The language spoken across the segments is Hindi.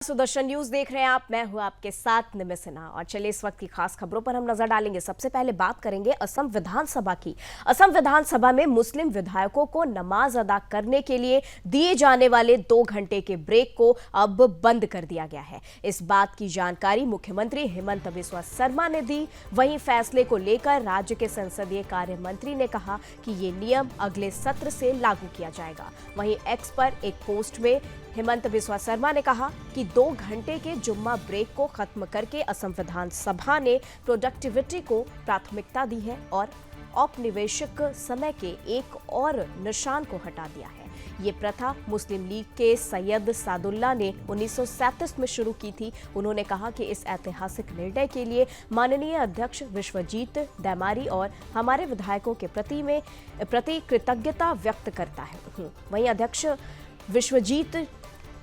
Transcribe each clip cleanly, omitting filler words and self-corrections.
सुदर्शन न्यूज देख रहे हैं आप। मैं हूं आपके साथ निमित सिन्हा और चलिए इस वक्त की खास खबरों पर हम नजर डालेंगे। सबसे पहले बात करेंगे असम विधानसभा की। असम विधानसभा में मुस्लिम विधायकों को नमाज अदा करने के लिए दिए जाने वाले 2 घंटे के ब्रेक को अब बंद कर दिया गया है। इस बात की जानकारी मुख्यमंत्री हेमंत बिस्वा शर्मा ने दी। वहीं फैसले को लेकर राज्य के संसदीय कार्य मंत्री ने कहा कि ये नियम अगले सत्र से लागू किया जाएगा। वहीं एक्स पर एक पोस्ट में हेमंत बिस्वा शर्मा ने कहा कि 2 घंटे के जुम्मा ब्रेक को खत्म करके असम विधानसभा ने प्रोडक्टिविटी को प्राथमिकता दी है और औपनिवेशिक समय के एक और निशान को हटा दिया है। ये प्रथा मुस्लिम लीग के सैयद सादुल्ला ने 1937 में शुरू की थी। उन्होंने कहा कि इस ऐतिहासिक निर्णय के लिए माननीय अध्यक्ष विश्वजीत दैमारी और हमारे विधायकों के प्रति कृतज्ञता व्यक्त करता है। वहीं अध्यक्ष विश्वजीत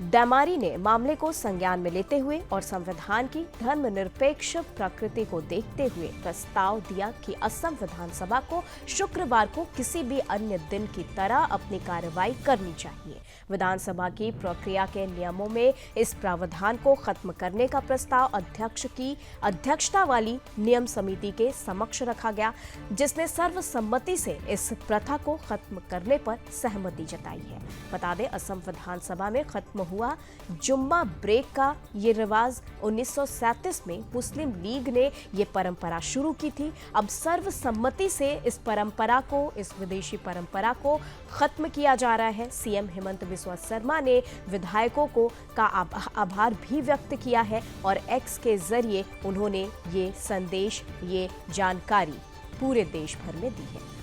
दैमारी ने मामले को संज्ञान में लेते हुए और संविधान की धर्मनिरपेक्ष प्रकृति को देखते हुए प्रस्ताव दिया कि असम विधानसभा को शुक्रवार को किसी भी अन्य दिन की तरह अपनी कार्रवाई करनी चाहिए। विधानसभा की प्रक्रिया के नियमों में इस प्रावधान को खत्म करने का प्रस्ताव अध्यक्ष की अध्यक्षता वाली नियम समिति के समक्ष रखा गया, जिसने सर्वसम्मति से इस प्रथा को खत्म करने पर सहमति जताई है। बता दें, असम विधानसभा में खत्म हुआ जुम्मा ब्रेक का ये रिवाज 1937 में मुस्लिम लीग ने ये परंपरा शुरू की थी। अब सर्वसम्मति से इस विदेशी परंपरा को खत्म किया जा रहा है। सीएम हेमंत बिस्वा शर्मा ने विधायकों का आभार भी व्यक्त किया है और एक्स के जरिए उन्होंने ये संदेश, ये जानकारी पूरे देश भर में दी है।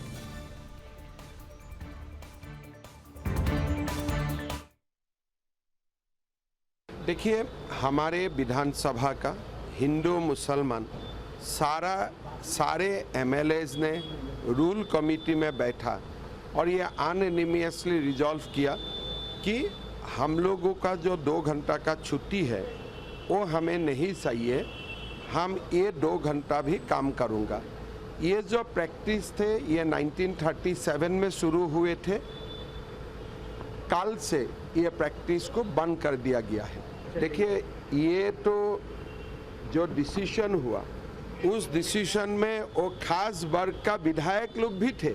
देखिए, हमारे विधानसभा का हिंदू मुसलमान सारे एमएलएज ने रूल कमेटी में बैठा और ये अनएनिमियसली रिजॉल्व किया कि हम लोगों का जो 2 घंटा का छुट्टी है वो हमें नहीं चाहिए, हम ये 2 घंटा भी काम करूँगा। ये जो प्रैक्टिस थे ये 1937 में शुरू हुए थे। कल से ये प्रैक्टिस को बंद कर दिया गया है। देखिए, ये तो जो डिसीजन हुआ उस डिसीजन में वो खास वर्ग का विधायक लोग भी थे।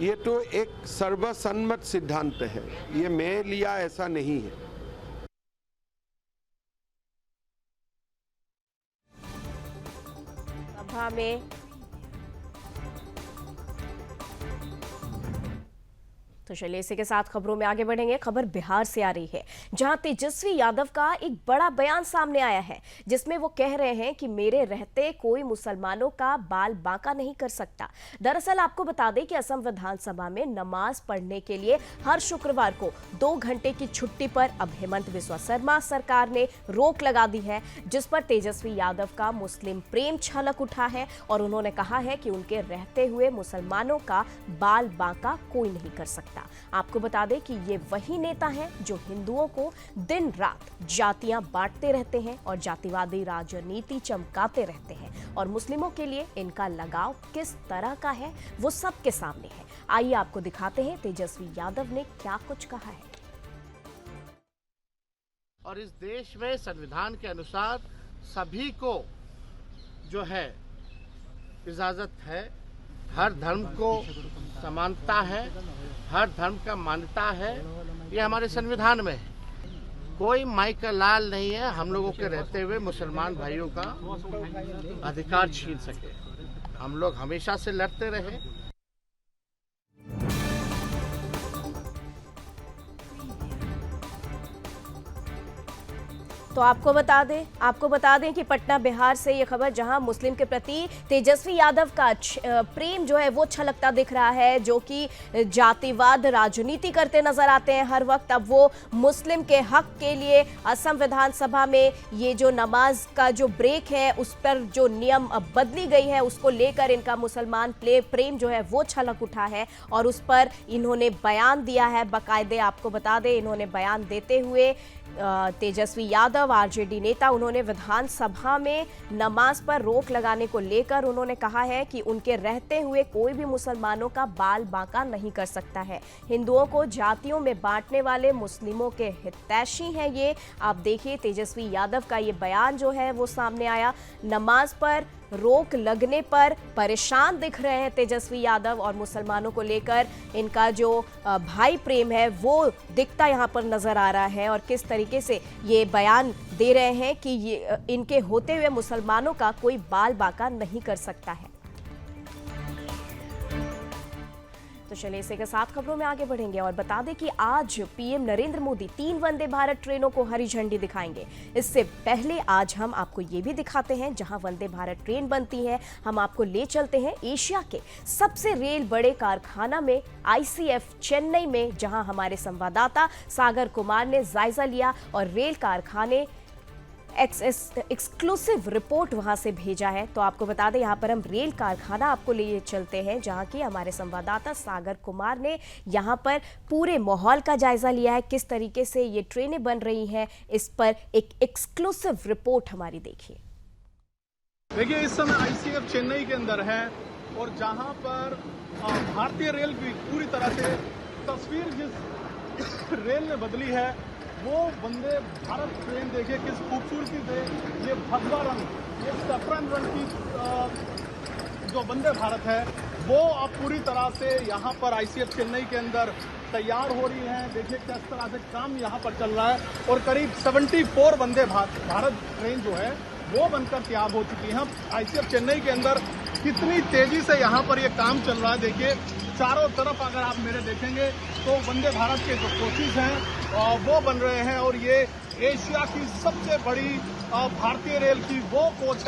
ये तो एक सर्वसम्मत सिद्धांत है, ये मैं लिया ऐसा नहीं है। सभा में तो चलिए इसी के साथ खबरों में आगे बढ़ेंगे। खबर बिहार से आ रही है, जहां तेजस्वी यादव का एक बड़ा बयान सामने आया है, जिसमें वो कह रहे हैं कि मेरे रहते कोई मुसलमानों का बाल बांका नहीं कर सकता। दरअसल आपको बता दें कि असम विधानसभा में नमाज पढ़ने के लिए हर शुक्रवार को 2 घंटे की छुट्टी पर अब हेमंत बिस्वा शर्मा सरकार ने रोक लगा दी है, जिस पर तेजस्वी यादव का मुस्लिम प्रेम छलक उठा है और उन्होंने कहा है कि उनके रहते हुए मुसलमानों का बाल बांका कोई नहीं कर सकता। आपको बता दें कि ये वही नेता हैं जो हिंदुओं को दिन रात जातियां बांटते रहते हैं और जातिवादी राजनीति चमकाते रहते हैं और मुस्लिमों के लिए इनका लगाव किस तरह का है वो सबके सामने है। आइए आपको दिखाते हैं तेजस्वी यादव ने क्या कुछ कहा है। और इस देश में संविधान के अनुसार सभी को जो है इजाजत है, हर धर्म को समानता है, हर धर्म का मान्यता है, ये हमारे संविधान में है। कोई माई का लाल नहीं है हम लोगों के रहते हुए मुसलमान भाइयों का अधिकार छीन सके। हम लोग हमेशा से लड़ते रहे। तो आपको बता दें कि पटना बिहार से ये खबर, जहां मुस्लिम के प्रति तेजस्वी यादव का प्रेम जो है वो छलकता दिख रहा है, जो कि जातिवाद राजनीति करते नजर आते हैं हर वक्त। अब वो मुस्लिम के हक के लिए असम विधानसभा में ये जो नमाज का जो ब्रेक है उस पर जो नियम अब बदली गई है उसको लेकर इनका मुसलमान प्रेम जो है वो छलक उठा है और उस पर इन्होंने बयान दिया है। बाकायदे आपको बता दें, इन्होंने बयान देते हुए तेजस्वी यादव आरजेडी नेता, उन्होंने विधानसभा में नमाज पर रोक लगाने को लेकर उन्होंने कहा है कि उनके रहते हुए कोई भी मुसलमानों का बाल बांका नहीं कर सकता है। हिंदुओं को जातियों में बांटने वाले मुस्लिमों के हितैषी हैं ये। आप देखिए तेजस्वी यादव का ये बयान जो है वो सामने आया। नमाज पर रोक लगने पर परेशान दिख रहे हैं तेजस्वी यादव और मुसलमानों को लेकर इनका जो भाई प्रेम है वो दिखता यहां पर नजर आ रहा है। और किस तरीके से ये बयान दे रहे हैं कि ये इनके होते हुए मुसलमानों का कोई बाल बांका नहीं कर सकता है। तो चलिए इसी के साथ खबरों में आगे बढ़ेंगे और बता दें कि आज पीएम नरेंद्र मोदी 3 वंदे भारत ट्रेनों को हरी झंडी दिखाएंगे। इससे पहले आज हम आपको ये भी दिखाते हैं जहां वंदे भारत ट्रेन बनती है। हम आपको ले चलते हैं एशिया के सबसे रेल बड़े कारखाना में आईसीएफ चेन्नई में, जहां हमारे संवाददाता सागर कुमार ने जायजा लिया और रेल कारखाने एक्सक्लूसिव रिपोर्ट वहां से भेजा है। तो आपको बता दें यहां पर हम रेल कारखाना आपको ले चलते हैं जहां की हमारे संवाददाता सागर कुमार ने यहां पर पूरे माहौल का जायजा लिया है, किस तरीके से ये ट्रेनें बन रही हैं, इस पर एक एक्सक्लूसिव रिपोर्ट हमारी देखिए। देखिए इस समय आईसीएफ चेन्नई के अंदर है और जहां पर भारतीय रेल की पूरी तरह से तस्वीर जिस रेल ने बदली है वो वंदे भारत ट्रेन देखिए किस खूबसूरती से ये भगवा रंग, ये सैफरन रंग की जो वंदे भारत है वो अब पूरी तरह से यहाँ पर आईसीएफ चेन्नई के अंदर तैयार हो रही है। देखिए किस तरह से काम यहाँ पर चल रहा है और करीब 74 वंदे भारत ट्रेन जो है वो बनकर तैयार हो चुकी है। आईसीएफ चेन्नई के अंदर कितनी तेजी से यहाँ पर ये काम चल रहा है, देखिए चारों तरफ अगर आप मेरे देखेंगे तो वंदे भारत के जो कोचेज हैं वो बन रहे हैं और ये एशिया की सबसे बड़ी भारतीय रेल की वो कोच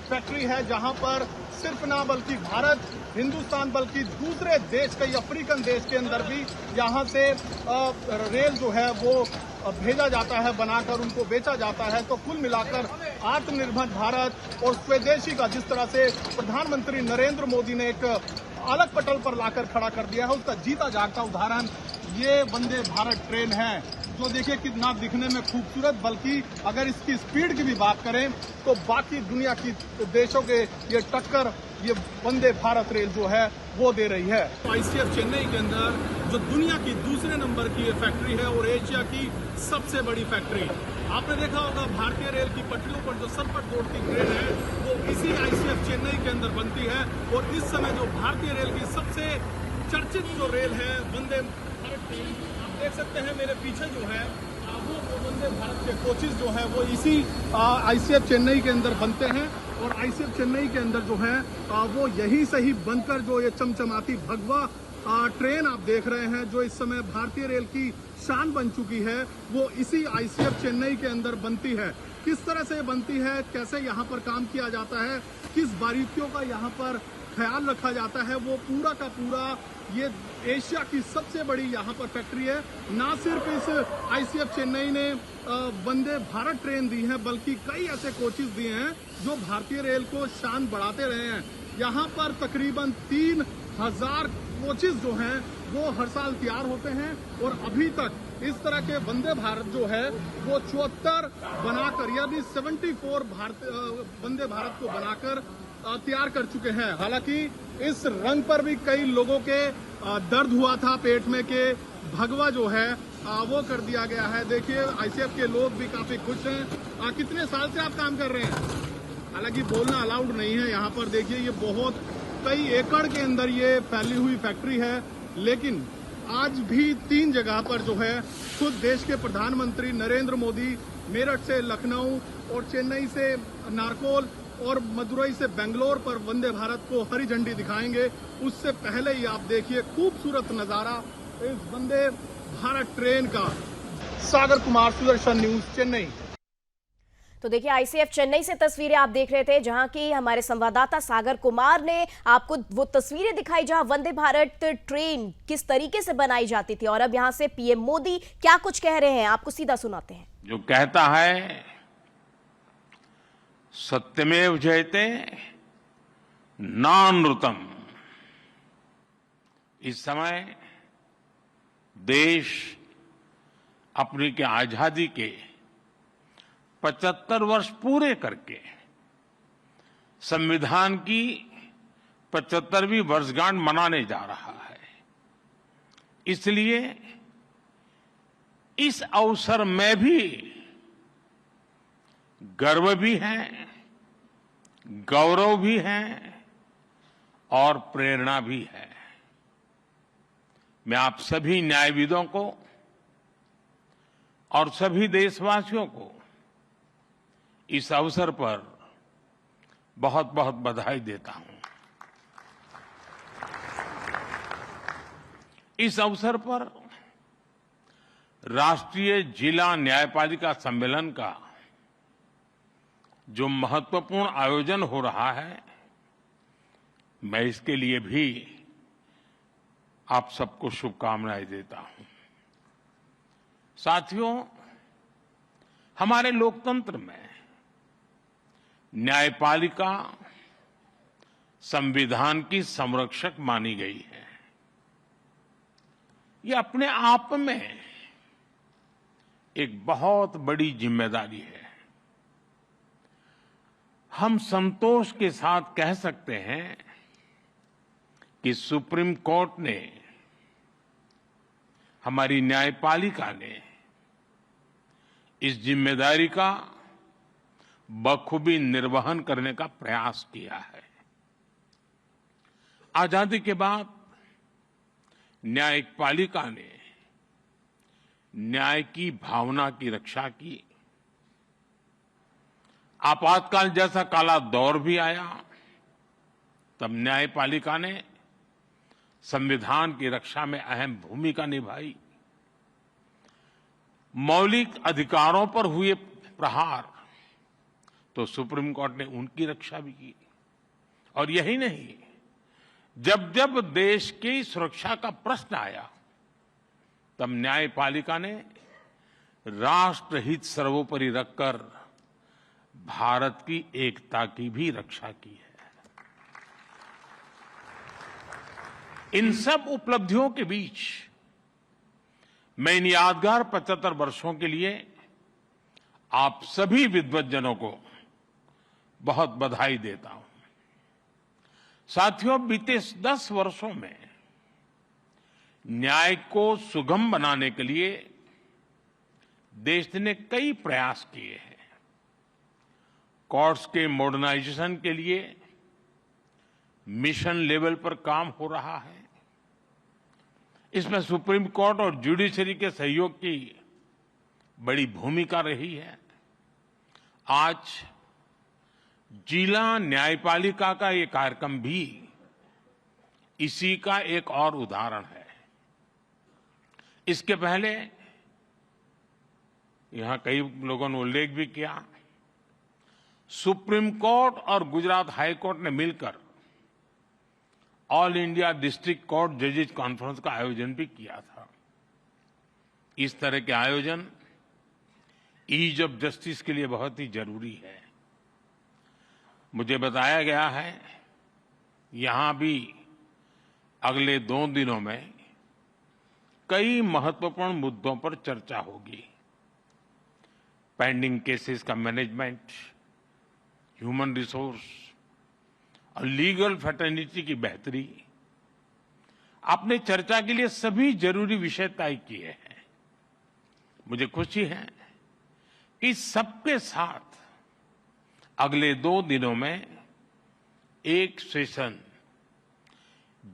फैक्ट्री है जहां पर सिर्फ ना बल्कि भारत, हिंदुस्तान बल्कि दूसरे देश, कई अफ्रीकन देश के अंदर भी यहां से रेल जो है वो भेजा जाता है, बनाकर उनको बेचा जाता है। तो कुल मिलाकर आत्मनिर्भर भारत और स्वदेशी का जिस तरह से प्रधानमंत्री नरेंद्र मोदी ने एक अलग पटल पर लाकर खड़ा कर दिया है, उसका जीता जागता उदाहरण ये वंदे भारत ट्रेन है जो देखिए कितना दिखने में खूबसूरत, बल्कि अगर इसकी स्पीड की भी बात करें तो बाकी दुनिया की देशों के ये टक्कर ये वंदे भारत रेल जो है वो दे रही है। आईसीएफ चेन्नई के अंदर जो दुनिया की दूसरे नंबर की ये फैक्ट्री है और एशिया की सबसे बड़ी फैक्ट्री। आपने देखा होगा भारतीय रेल की पटरियों पर जो सरपट दौड़ती ट्रेन है वो इसी आईसीएफ चेन्नई के अंदर बनती है और इस समय जो भारतीय रेल की सबसे चर्चित जो रेल है वंदे भारत ट्रेन, आप देख सकते हैं मेरे पीछे जो है वो वंदे भारत के कोचेज जो है वो इसी आईसीएफ चेन्नई के अंदर बनते हैं और आईसीएफ चेन्नई के अंदर जो है वो यही से ही बनकर जो ये चमचमाती भगवा ट्रेन आप देख रहे हैं जो इस समय भारतीय रेल की शान बन चुकी है वो इसी आईसीएफ चेन्नई के अंदर बनती है। किस तरह से बनती है, कैसे यहाँ पर काम किया जाता है, किस बारीकियों का यहाँ पर ख्याल रखा जाता है, वो पूरा का पूरा ये एशिया की सबसे बड़ी यहाँ पर फैक्ट्री है। ना सिर्फ इस आईसीएफ चेन्नई ने वंदे भारत ट्रेन दी है बल्कि कई ऐसे कोचेज दिए हैं जो भारतीय रेल को शान बढ़ाते रहे हैं। यहाँ पर तकरीबन 3000 कोचेज जो हैं वो हर साल तैयार होते हैं और अभी तक इस तरह के वंदे भारत जो है वो 74 बनाकर यानी 74 वंदे भारत को बनाकर तैयार कर चुके हैं। हालांकि इस रंग पर भी कई लोगों के दर्द हुआ था पेट में कि भगवा जो है वो कर दिया गया है। देखिए आईसीएफ के लोग भी काफी खुश हैं। कितने साल से आप काम कर रहे हैं? हालांकि बोलना अलाउड नहीं है यहाँ पर। देखिए ये बहुत कई एकड़ के अंदर ये फैली हुई फैक्ट्री है, लेकिन आज भी 3 जगह पर जो है खुद देश के प्रधानमंत्री नरेंद्र मोदी मेरठ से लखनऊ और चेन्नई से नारकोल और मदुरई से बेंगलोर पर वंदे भारत को हरी झंडी दिखाएंगे। उससे पहले ही आप देखिए खूबसूरत नजारा इस वंदे भारत ट्रेन का। सागर कुमार, सुदर्शन न्यूज, चेन्नई। तो देखिए आईसीएफ चेन्नई से तस्वीरें आप देख रहे थे जहां की हमारे संवाददाता सागर कुमार ने आपको वो तस्वीरें दिखाई जहां वंदे भारत ट्रेन किस तरीके से बनाई जाती थी। और अब यहां से पीएम मोदी क्या कुछ कह रहे हैं आपको सीधा सुनाते हैं। जो कहता है सत्यमेव जयते नानृतम, इस समय देश अपनी के आजादी के 75 वर्ष पूरे करके संविधान की 75वीं वर्षगांठ मनाने जा रहा है। इसलिए इस अवसर में भी गर्व भी है, गौरव भी है और प्रेरणा भी है। मैं आप सभी न्यायविदों को और सभी देशवासियों को इस अवसर पर बहुत बहुत बधाई देता हूं। इस अवसर पर राष्ट्रीय जिला न्यायपालिका सम्मेलन का जो महत्वपूर्ण आयोजन हो रहा है, मैं इसके लिए भी आप सबको शुभकामनाएं देता हूं। साथियों, हमारे लोकतंत्र में न्यायपालिका संविधान की संरक्षक मानी गई है। ये अपने आप में एक बहुत बड़ी जिम्मेदारी है। हम संतोष के साथ कह सकते हैं कि सुप्रीम कोर्ट ने, हमारी न्यायपालिका ने इस जिम्मेदारी का बखूबी निर्वहन करने का प्रयास किया है। आजादी के बाद न्यायपालिका ने न्याय की भावना की रक्षा की। आपातकाल जैसा काला दौर भी आया, तब न्यायपालिका ने संविधान की रक्षा में अहम भूमिका निभाई। मौलिक अधिकारों पर हुए प्रहार तो सुप्रीम कोर्ट ने उनकी रक्षा भी की। और यही नहीं, जब जब देश की सुरक्षा का प्रश्न आया, तब न्यायपालिका ने राष्ट्रहित सर्वोपरि रखकर भारत की एकता की भी रक्षा की है। इन सब उपलब्धियों के बीच मैं इन यादगार 75 वर्षों के लिए आप सभी विद्वज्जनों को बहुत बधाई देता हूं। साथियों, बीते 10 वर्षों में न्याय को सुगम बनाने के लिए देश ने कई प्रयास किए हैं। कोर्ट्स के मॉडर्नाइजेशन के लिए मिशन लेवल पर काम हो रहा है। इसमें सुप्रीम कोर्ट और जुडिशरी के सहयोग की बड़ी भूमिका रही है। आज जिला न्यायपालिका का ये कार्यक्रम भी इसी का एक और उदाहरण है। इसके पहले यहां कई लोगों ने उल्लेख भी किया, सुप्रीम कोर्ट और गुजरात हाई कोर्ट ने मिलकर ऑल इंडिया डिस्ट्रिक्ट कोर्ट जजेज कॉन्फ्रेंस का आयोजन भी किया था। इस तरह के आयोजन ईज ऑफ जस्टिस के लिए बहुत ही जरूरी है। मुझे बताया गया है यहां भी अगले 2 दिनों में कई महत्वपूर्ण मुद्दों पर चर्चा होगी। पेंडिंग केसेस का मैनेजमेंट, ह्यूमन रिसोर्स और लीगल फैटर्निटी की बेहतरी। आपने चर्चा के लिए सभी जरूरी विषय तय किए हैं। मुझे खुशी है कि सबके साथ अगले 2 दिनों में एक सेशन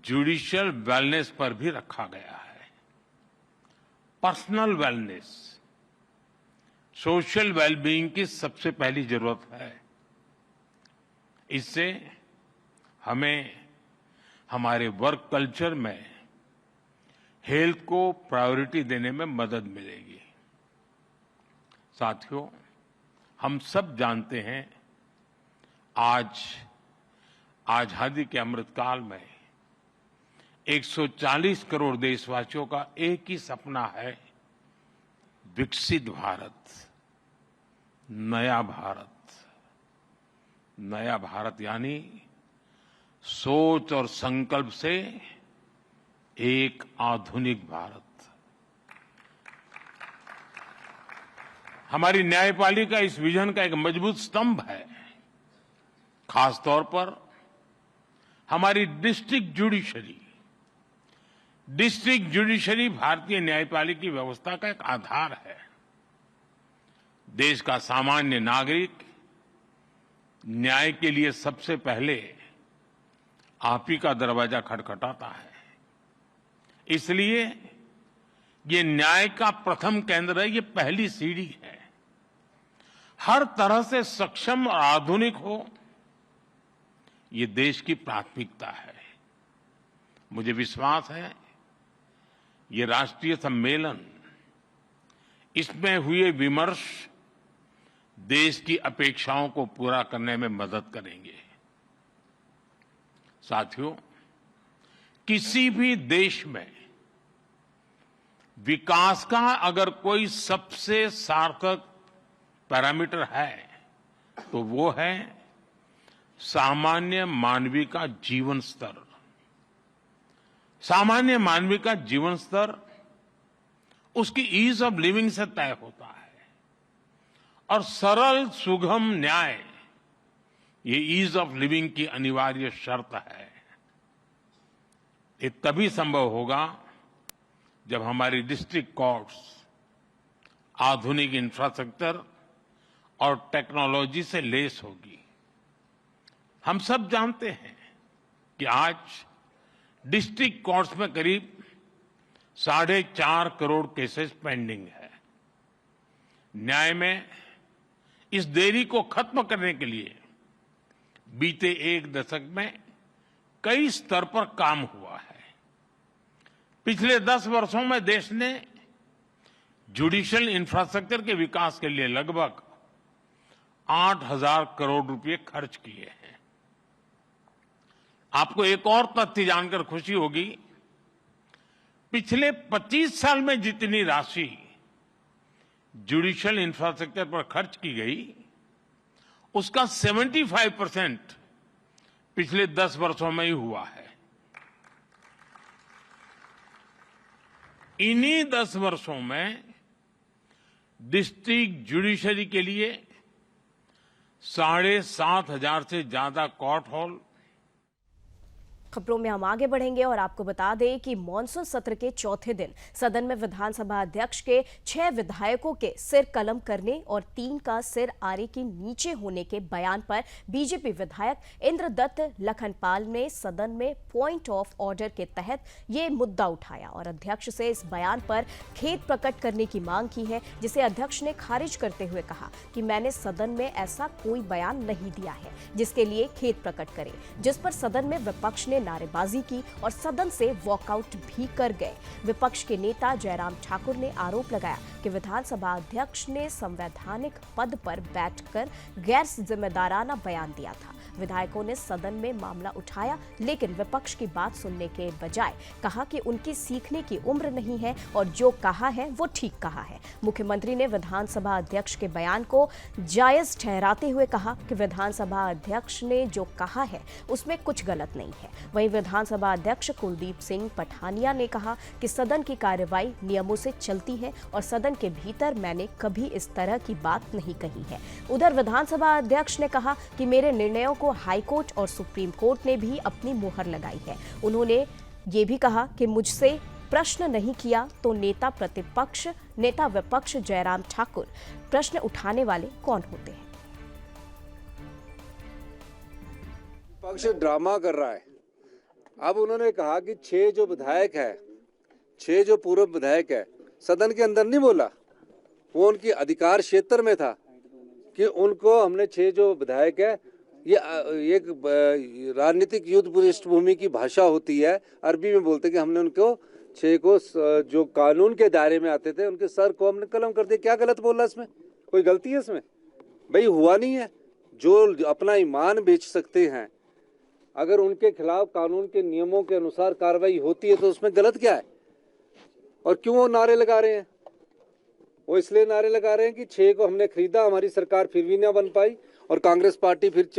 जुडिशियल वेलनेस पर भी रखा गया है। पर्सनल वेलनेस, सोशल वेलबीइंग की सबसे पहली जरूरत है। इससे हमें हमारे वर्क कल्चर में हेल्थ को प्रायोरिटी देने में मदद मिलेगी। साथियों, हम सब जानते हैं आज आजादी के अमृतकाल में 140 करोड़ देशवासियों का एक ही सपना है, विकसित भारत, नया भारत। नया भारत यानी सोच और संकल्प से एक आधुनिक भारत। हमारी न्यायपालिका इस विजन का एक मजबूत स्तंभ है। खास तौर पर हमारी डिस्ट्रिक्ट जुडिशरी भारतीय न्यायपालिका की व्यवस्था का एक आधार है। देश का सामान्य नागरिक न्याय के लिए सबसे पहले आप ही का दरवाजा खटखटाता है। इसलिए ये न्याय का प्रथम केंद्र है, ये पहली सीढ़ी है। हर तरह से सक्षम और आधुनिक हो, ये देश की प्राथमिकता है। मुझे विश्वास है ये राष्ट्रीय सम्मेलन, इसमें हुए विमर्श देश की अपेक्षाओं को पूरा करने में मदद करेंगे। साथियों, किसी भी देश में विकास का अगर कोई सबसे सार्थक पैरामीटर है तो वो है सामान्य मानवीय का जीवन स्तर। सामान्य मानवीय का जीवन स्तर उसकी ईज ऑफ लिविंग से तय होता है और सरल सुगम न्याय ये ईज ऑफ लिविंग की अनिवार्य शर्त है। ये तभी संभव होगा जब हमारी डिस्ट्रिक्ट कोर्ट्स आधुनिक इंफ्रास्ट्रक्चर और टेक्नोलॉजी से लैस होगी। हम सब जानते हैं कि आज डिस्ट्रिक्ट कोर्ट्स में करीब 4.5 करोड़ केसेस पेंडिंग है। न्याय में इस देरी को खत्म करने के लिए बीते एक दशक में कई स्तर पर काम हुआ है। पिछले 10 वर्षों में देश ने जुडिशियल इंफ्रास्ट्रक्चर के विकास के लिए लगभग 8,000 करोड़ रुपए खर्च किए हैं। आपको एक और तथ्य जानकर खुशी होगी, पिछले 25 साल में जितनी राशि जुडिशियल इंफ्रास्ट्रक्चर पर खर्च की गई, उसका 75% पिछले 10 वर्षों में ही हुआ है। इन्हीं 10 वर्षों में डिस्ट्रिक्ट जुडिशरी के लिए 7,500 से ज्यादा कोर्ट हॉल। खबरों में हम आगे बढ़ेंगे और आपको बता दें कि मॉनसून सत्र के चौथे दिन सदन में विधानसभा अध्यक्ष के 6 विधायकों के सिर कलम करने और 3 का सिर आरे के नीचे होने के बयान पर बीजेपी विधायक इंद्रदत्त लखनपाल ने सदन में पॉइंट ऑफ ऑर्डर के तहत ये मुद्दा उठाया और अध्यक्ष से इस बयान पर खेद प्रकट करने की मांग की है, जिसे अध्यक्ष ने खारिज करते हुए कहा कि मैंने सदन में ऐसा कोई बयान नहीं दिया है जिसके लिए खेद प्रकट करें, जिस पर सदन में विपक्ष ने नारेबाजी की और सदन से वॉकआउट भी कर गए। विपक्ष के नेता जयराम ठाकुर ने आरोप लगाया कि विधानसभा अध्यक्ष ने संवैधानिक पद पर बैठकर गैर जिम्मेदाराना बयान दिया था। विधायकों ने सदन में मामला उठाया, लेकिन विपक्ष की बात सुनने के बजाय कहा कि उनकी सीखने की उम्र नहीं है और जो कहा है वो ठीक कहा है। मुख्यमंत्री ने विधानसभा अध्यक्ष के बयान को जायज ठहराते हुए कहा कि विधानसभा अध्यक्ष ने जो कहा है उसमें कुछ गलत नहीं है। वहीं विधानसभा अध्यक्ष कुलदीप सिंह पठानिया ने कहा कि सदन की कार्यवाही नियमों से चलती है और सदन के भीतर मैंने कभी इस तरह की बात नहीं कही है। उधर विधानसभा अध्यक्ष ने कहा कि मेरे निर्णयों को हाईकोर्ट और सुप्रीम कोर्ट ने भी अपनी मुहर लगाई है। उन्होंने ये भी कहा कि मुझसे प्रश्न नहीं किया तो नेता विपक्ष जयराम ठाकुर प्रश्न उठाने वाले कौन होते हैं। विपक्ष ड्रामा कर रहा है। अब उन्होंने कहा कि 6 जो विधायक है, 6 जो पूर्व विधायक है, सदन के अंदर नहीं बोला, वो उनकी अधिकार क्षेत्र में था कि उनको हमने 6 जो विधायक है, ये एक राजनीतिक युद्ध पृष्ठभूमि की भाषा होती है, अरबी में बोलते कि हमने उनको 6 को जो कानून के दायरे में आते थे उनके सर को हमने कलम कर दिया। क्या गलत बोला इसमें? कोई गलती है इसमें? भाई हुआ नहीं है। जो अपना ईमान बेच सकते हैं, अगर उनके खिलाफ कानून के नियमों के अनुसार कार्रवाई होती है तो उसमें गलत क्या है? और क्यों वो नारे लगा रहे हैं? वो इसलिए नारे लगा रहे हैं कि 6 को हमने खरीदा, हमारी सरकार फिर भी ना बन पाई और कांग्रेस पार्टी फिर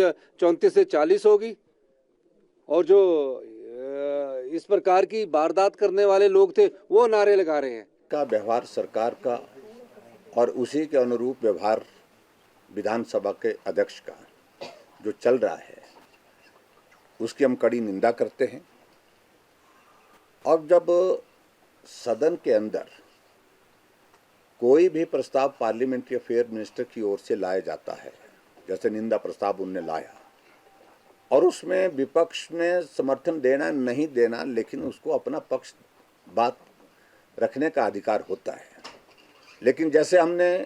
34 से 40 होगी। और जो इस प्रकार की वारदात करने वाले लोग थे वो नारे लगा रहे हैं। का व्यवहार सरकार का और उसी के अनुरूप व्यवहार विधानसभा के अध्यक्ष का जो चल रहा है उसकी हम कड़ी निंदा करते हैं। और जब सदन के अंदर कोई भी प्रस्ताव पार्लियामेंट्री अफेयर मिनिस्टर की ओर से लाया जाता है, जैसे निंदा प्रस्ताव उनने लाया, और उसमें विपक्ष ने समर्थन देना नहीं देना, लेकिन उसको अपना पक्ष बात रखने का अधिकार होता है। लेकिन जैसे हमने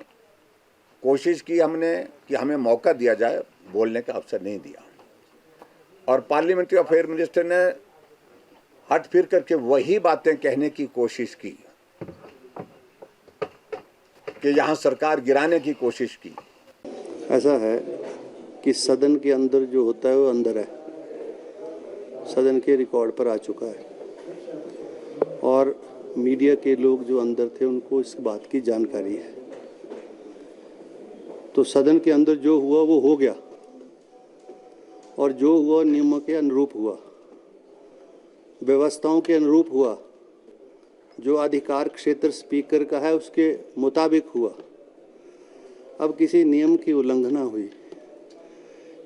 कोशिश की कि हमें मौका दिया जाए, बोलने का अवसर नहीं दिया, और पार्लियामेंट्री अफेयर मिनिस्टर ने हट फिर करके वही बातें कहने की कोशिश की कि यहाँ सरकार गिराने की कोशिश की। ऐसा है कि सदन के अंदर जो होता है वो अंदर है, सदन के रिकॉर्ड पर आ चुका है, और मीडिया के लोग जो अंदर थे उनको इस बात की जानकारी है। तो सदन के अंदर जो हुआ वो हो गया, और जो हुआ नियमों के अनुरूप हुआ, व्यवस्थाओं के अनुरूप हुआ, जो अधिकार क्षेत्र स्पीकर का है उसके मुताबिक हुआ। अब किसी नियम की उल्लंघना हुई,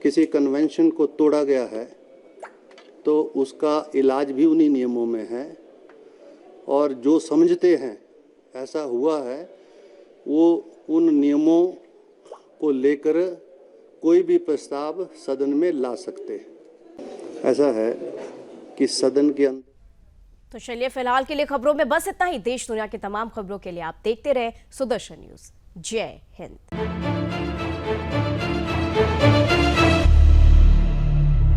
किसी कन्वेंशन को तोड़ा गया है, तो उसका इलाज भी उन्हीं नियमों में है, और जो समझते हैं ऐसा हुआ है वो उन नियमों को लेकर कोई भी प्रस्ताव सदन में ला सकते हैं। ऐसा है कि सदन के अंदर। तो चलिए फिलहाल के लिए खबरों में बस इतना ही। देश दुनिया की तमाम खबरों के लिए आप देखते रहे सुदर्शन न्यूज। जय हिंद।